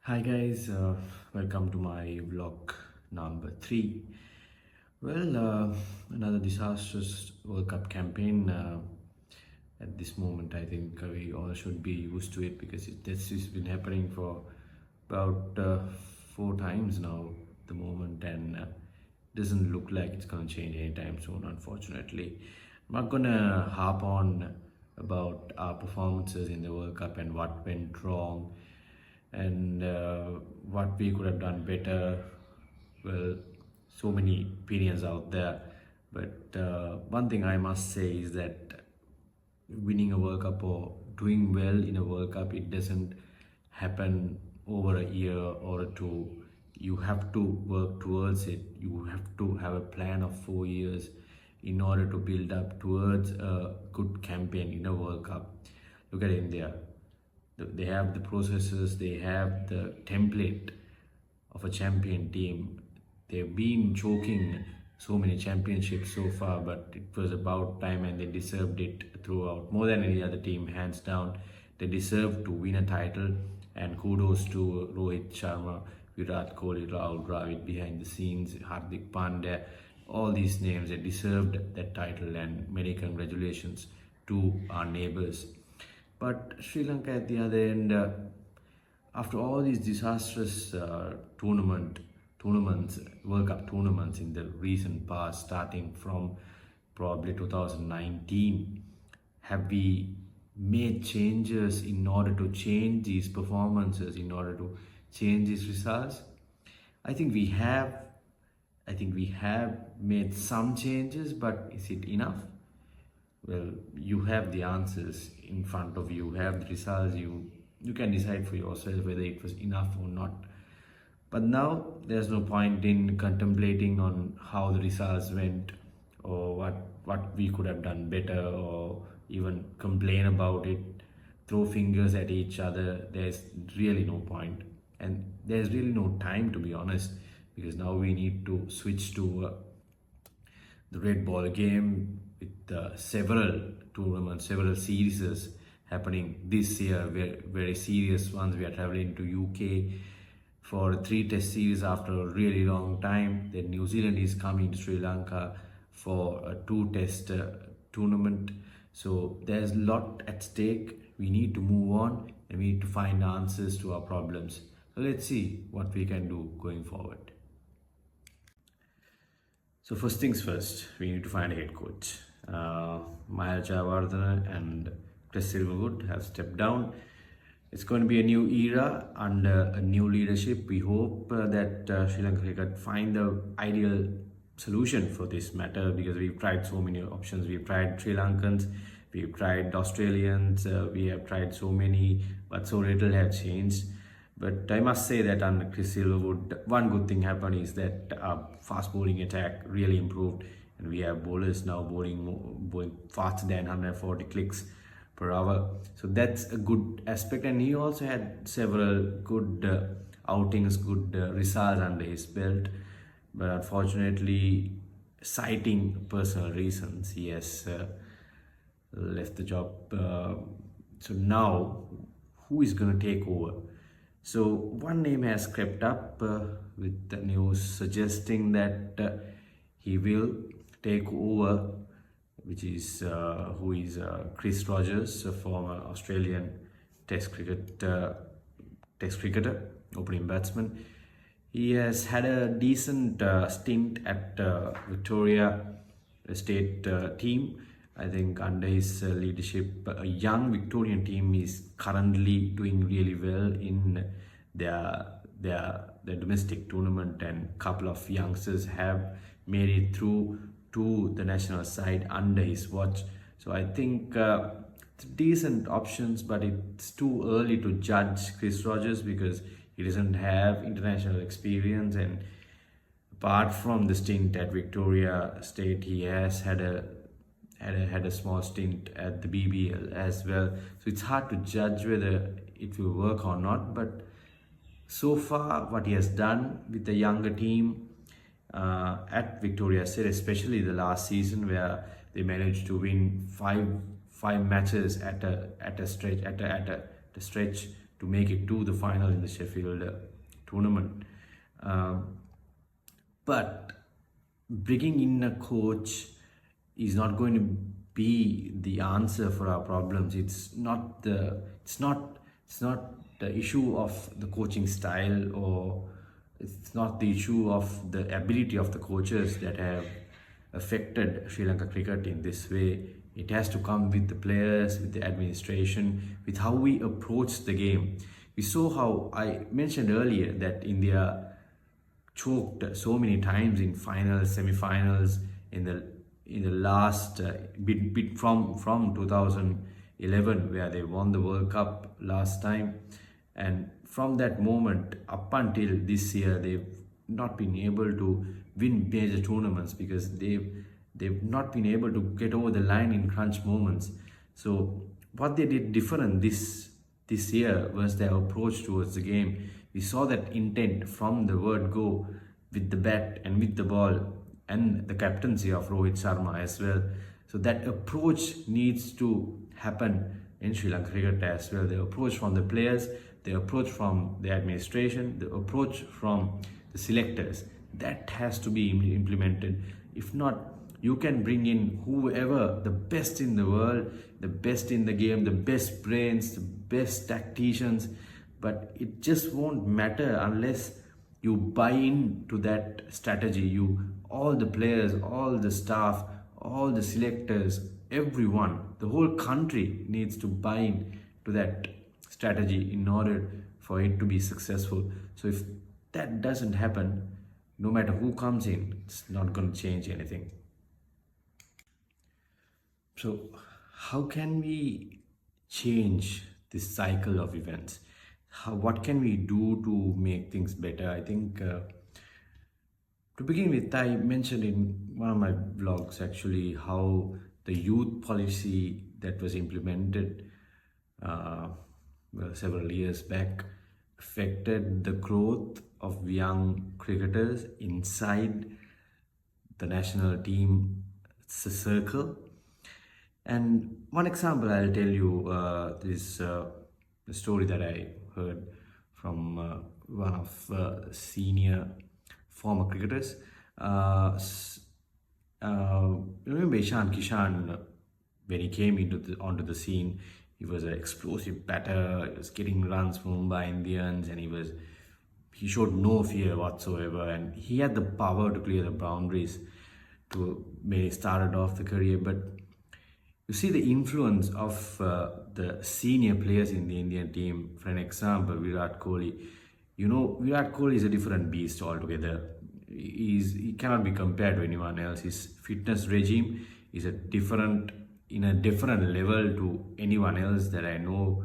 Hi guys, welcome to my vlog number 3. Another disastrous World Cup campaign. At this moment, I think we all should be used to it because this has been happening for about 4 times now at the moment, and doesn't look like it's going to change anytime soon, unfortunately. I'm not going to harp on about our performances in the World Cup and what went wrong and what we could have done better. Well, so many opinions out there, but one thing I must say is that winning a World Cup or doing well in a World Cup, it doesn't happen over a year or two. You have to work towards it. You have to have a plan of 4 years in order to build up towards a good campaign in a World Cup. Look at India. They have the processes, they have the template of a champion team. They've been choking so many championships so far, but it was about time and they deserved it throughout. More than any other team, hands down. They deserve to win a title, and kudos to Rohit Sharma, Virat Kohli, Rahul Dravid behind the scenes, Hardik Pandya, all these names. They deserved that title, and many congratulations to our neighbors. But Sri Lanka at the other end, after all these disastrous tournaments, World Cup tournaments in the recent past, starting from probably 2019, have we made changes in order to change these performances, in order to change these results? I think we have. I think we have made some changes, but is it enough? Well, you have the answers in front of you, have the results. You can decide for yourself whether it was enough or not. But now there's no point in contemplating on how the results went, or what we could have done better, or even complain about it, throw fingers at each other. There's really no point, and there's really no time, to be honest, because now we need to switch to the red ball game with several tournaments, several series happening this year, very serious ones. We are traveling to UK for a 3-test series after a really long time. Then New Zealand is coming to Sri Lanka for a 2-test tournament. So there's a lot at stake. We need to move on and we need to find answers to our problems. So let's see what we can do going forward. So first things first, we need to find a head coach. Maya Jayawardene and Chris Silverwood have stepped down. It's going to be a new era under a new leadership. We hope that Sri Lanka Cricket find the ideal solution for this matter, because we've tried so many options. We've tried Sri Lankans, we've tried Australians, we have tried so many, but so little has changed. But I must say that under Chris Silverwood, one good thing happened is that our fast bowling attack really improved, and we have bowlers now bowling faster than 140 clicks per hour. So that's a good aspect, and he also had several good outings, good results under his belt. But unfortunately, citing personal reasons, he has left the job. So now, who is going to take over? So one name has crept up with the news suggesting that he will take over, which is who is Chris Rogers, a former Australian Test cricketer, opening batsman. He has had a decent stint at Victoria State team. I think under his leadership, a young Victorian team is currently doing really well in their domestic tournament, and a couple of youngsters have made it through to the national side under his watch. So I think it's decent options, but it's too early to judge Chris Rogers because he doesn't have international experience, and apart from the stint at Victoria State, he has had a small stint at the BBL as well. So it's hard to judge whether it will work or not. But so far, what he has done with the younger team at Victoria State, especially the last season where they managed to win five matches at a stretch to make it to the final in the Sheffield tournament. But bringing in a coach is not going to be the answer for our problems. It's not the issue of the coaching style, or it's not the issue of the ability of the coaches that have affected Sri Lanka cricket in this way. It has to come with the players, with the administration, with how we approach the game. We saw how I mentioned earlier that India choked so many times in finals, semi-finals, in the last bit from 2011, where they won the World Cup last time. And from that moment up until this year, they've not been able to win major tournaments because they've not been able to get over the line in crunch moments. So what they did different this year was their approach towards the game. We saw that intent from the word go, with the bat and with the ball, and the captaincy of Rohit Sharma as well. So that approach needs to happen in Sri Lanka cricket as well. The approach from the players, the approach from the administration, the approach from the selectors, that has to be implemented. If not, you can bring in whoever, the best in the world, the best in the game, the best brains, the best tacticians, but it just won't matter unless you buy into that strategy. All the players, all the staff, all the selectors, everyone, the whole country needs to buy in to that strategy in order for it to be successful. So if that doesn't happen, no matter who comes in, it's not going to change anything. So how can we change this cycle of events? What can we do to make things better? I think to begin with, I mentioned in one of my vlogs actually how the youth policy that was implemented several years back affected the growth of young cricketers inside the national team circle. And one example I'll tell you is the story that I heard from one of senior former cricketers. Remember Ishan Kishan, when he came onto the scene, he was an explosive batter. He was getting runs from Mumbai Indians, and he showed no fear whatsoever, and he had the power to clear the boundaries when he started off the career. But you see the influence of the senior players in the Indian team. For an example, Virat Kohli. Virat Kohli is a different beast altogether. He cannot be compared to anyone else. His fitness regime is in a different level to anyone else that I know,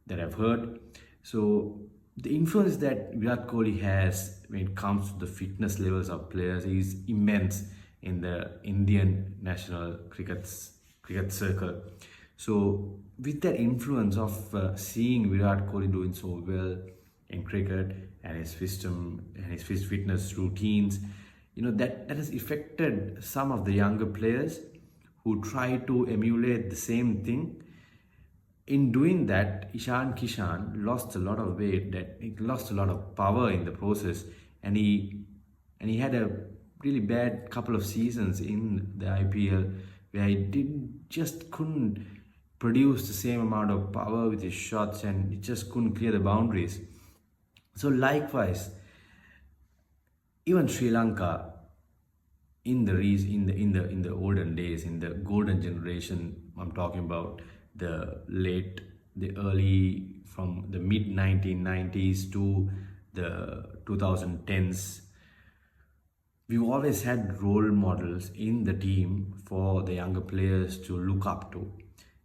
that I've heard. So the influence that Virat Kohli has when it comes to the fitness levels of players is immense in the Indian national cricket circle. So with that influence of seeing Virat Kohli doing so well in cricket, and his system and his fitness routines, that has affected some of the younger players who try to emulate the same thing. In doing that, Ishan Kishan lost a lot of weight, that he lost a lot of power in the process, and he had a really bad couple of seasons in the IPL where he just couldn't produce the same amount of power with his shots, and he just couldn't clear the boundaries. So likewise, even Sri Lanka in the olden days, in the golden generation, I'm talking about the early, from the mid 1990s to the 2010s, we've always had role models in the team for the younger players to look up to,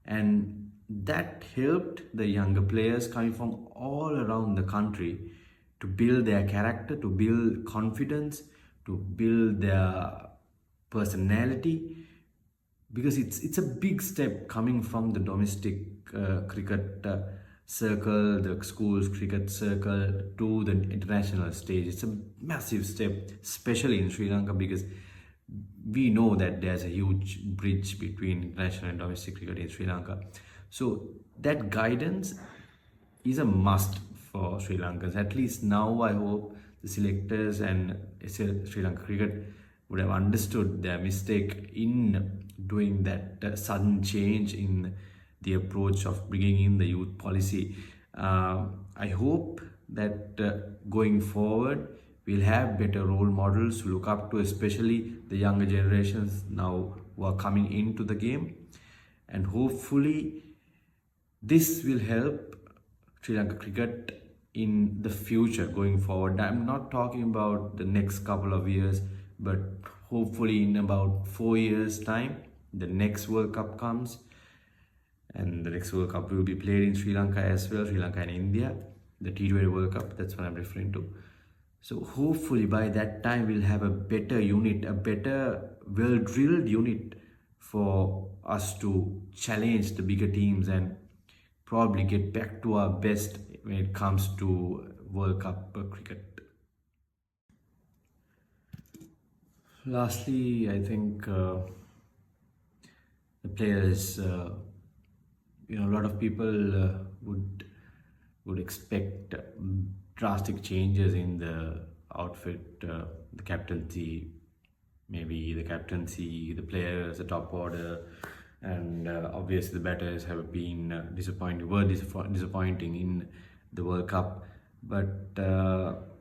and that helped the younger players coming from all around the country to build their character, to build confidence, to build their personality, because it's a big step coming from the domestic cricket circle, the schools cricket circle, to the international stage. It's a massive step, especially in Sri Lanka, because we know that there's a huge bridge between international and domestic cricket in Sri Lanka. So that guidance is a must for Sri Lankans. At least now, I hope the selectors and Sri Lanka Cricket would have understood their mistake in doing that sudden change in the approach of bringing in the youth policy. I hope that going forward, we'll have better role models to look up to, especially the younger generations now who are coming into the game. And hopefully, this will help Sri Lanka Cricket in the future going forward. I'm not talking about the next couple of years, but hopefully in about 4 years' time, the next World Cup comes, and the next World Cup will be played in Sri Lanka as well, Sri Lanka and India, the T20 World Cup, that's what I'm referring to. So hopefully by that time we'll have a better unit, a better well-drilled unit for us to challenge the bigger teams and probably get back to our best when it comes to World Cup cricket. Lastly, I think the players, a lot of people would expect drastic changes in the outfit, the captaincy, maybe the captaincy, the players, the top order, and obviously the batters have been disappointing in the World Cup. But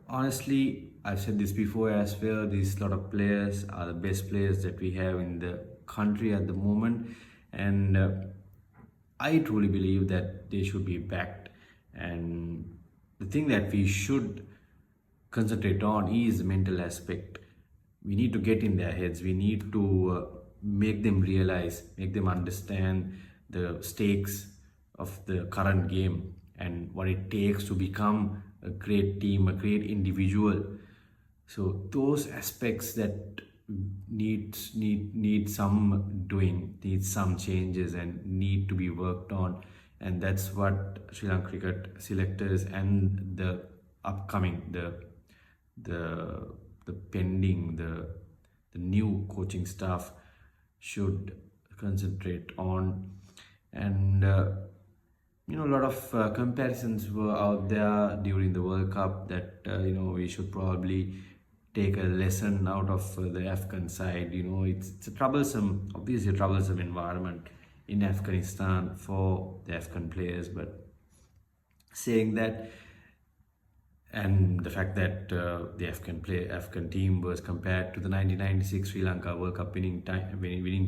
honestly, I've said this before as well, these lot of players are the best players that we have in the country at the moment, and I truly believe that they should be backed. And the thing that we should concentrate on is the mental aspect. We need to get in their heads. We need to make them realize, make them understand the stakes of the current game and what it takes to become a great team, a great individual. So those aspects that need some doing, need some changes, and need to be worked on. And that's what Sri Lanka Cricket selectors and the upcoming, the pending, the new coaching staff should concentrate on. And a lot of comparisons were out there during the World Cup that we should probably take a lesson out of the Afghan side. It's a troublesome, obviously a troublesome environment in Afghanistan for the Afghan players. But saying that, and the fact that the Afghan team was compared to the 1996 Sri Lanka World Cup winning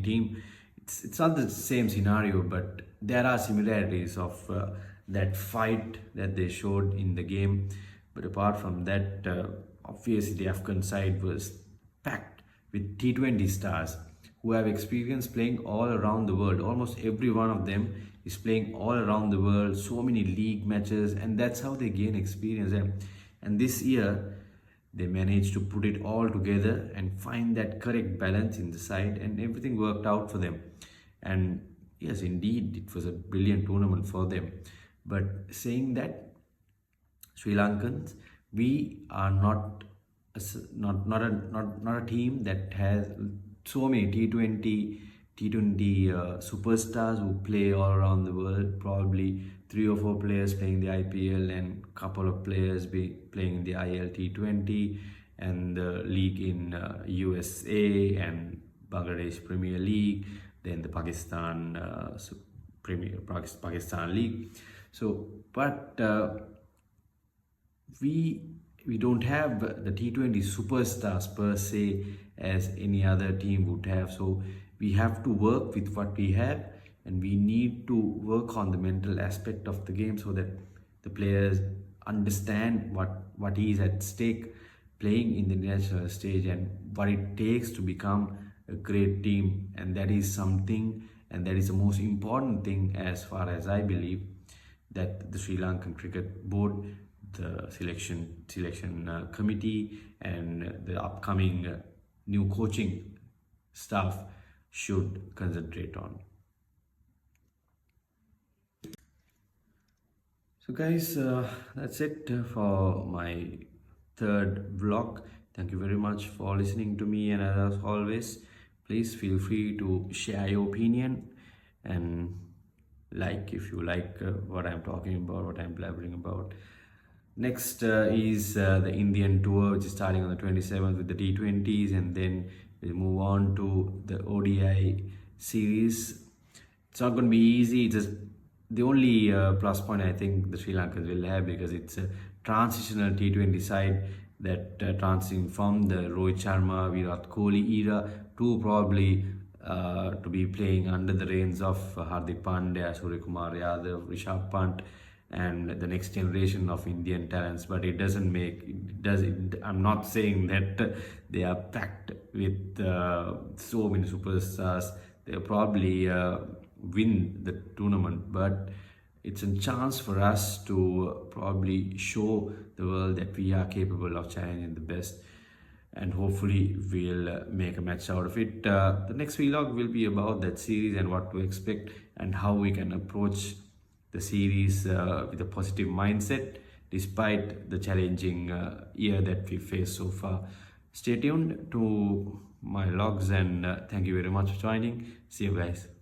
team, it's not the same scenario, but there are similarities of that fight that they showed in the game. But apart from that, obviously the Afghan side was packed with T20 stars who have experience playing all around the world. Almost every one of them is playing all around the world, so many league matches, and that's how they gain experience. And this year, they managed to put it all together and find that correct balance in the side, and everything worked out for them. And yes, indeed, it was a brilliant tournament for them. But saying that, Sri Lankans, we are not a team that has so many T20 superstars who play all around the world. Probably 3 or 4 players playing the IPL and couple of players playing in the IL T20 and the league in USA and Bangladesh Premier League, then the Pakistan Pakistan League. So, but we don't have the T20 superstars per se as any other team would have. So we have to work with what we have, and we need to work on the mental aspect of the game so that the players understand what is at stake playing in the national stage and what it takes to become a great team. And that is something, and that is the most important thing as far as I believe, that the Sri Lankan Cricket Board, the selection committee, and the upcoming new coaching staff should concentrate on. So guys, that's it for my third vlog. Thank you very much for listening to me, and as always, please feel free to share your opinion, and like if you like what I'm talking about, what I'm blabbering about. Next is the Indian tour, which is starting on the 27th with the T20s, and then we'll move on to the ODI series. It's not going to be easy. It's just the only plus point I think the Sri Lankans will have, because it's a transitional T20 side that transiting from the Rohit Sharma, Virat Kohli era to probably to be playing under the reins of Hardik Pandya, Suryakumar Yadav, Rishabh Pant, and the next generation of Indian talents. But it doesn't make it does it, I'm not saying that they are packed with so many superstars. They'll probably win the tournament, but it's a chance for us to probably show the world that we are capable of challenging the best, and hopefully we'll make a match out of it. The next vlog will be about that series and what to expect and how we can approach the series with a positive mindset despite the challenging year that we faced so far. Stay tuned to my vlogs, and thank you very much for joining. See you guys.